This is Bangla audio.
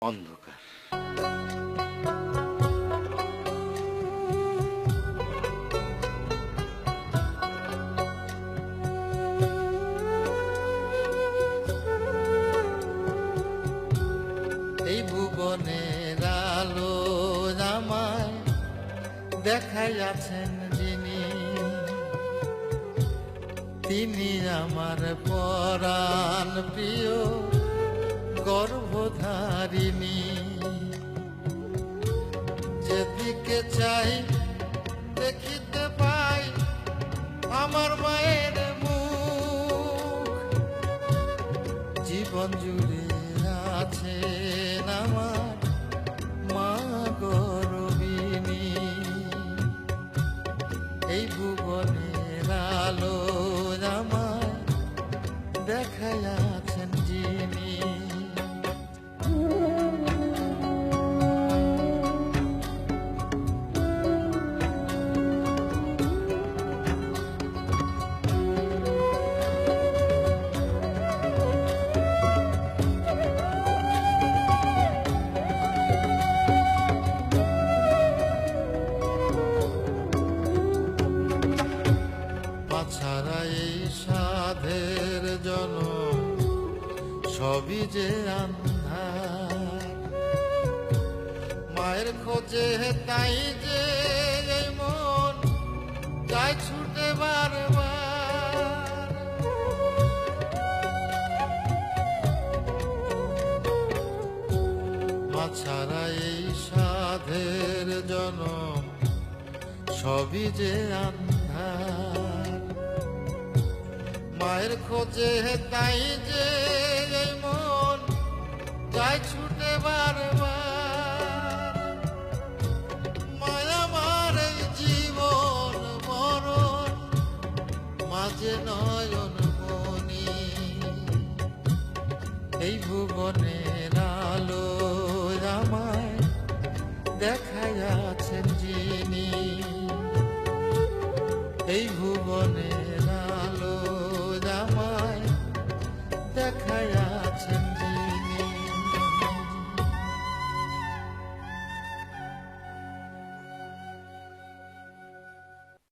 অন্ধকার। এই ভুবনের আলো আমায় দেখাইয়াছেন যিনি, তিনি আমার পরাণ প্রিয় গর্ভধারিণী। যেদিকে চাই দেখিতে পাই আমার মায়ের মুখ, জীবন জুড়ে আছেন আমার মা গর্বিণী। এই ভুবনের আলো আমায় দেখাইয়াছেন যিনি। ছাড়া এই সাধের জনম সবই যে আন্ধার, মায়ের খোঁজে তাই যে এই মন যায় ছুটে বারবার। মা ছাড়া এই সাধের জনম সবই যে আন্ধার, মায়ের খোঁজে তাই যে এই মন যায় ছুটে বারবার। মায়া আমার এই জীবন মরণ মাঝে নয়ন মনি। এই ভুবনের আলো আমায় দেখাইয়াছেন যিনি, এই ভুবনের আলো আমায় দেখায়া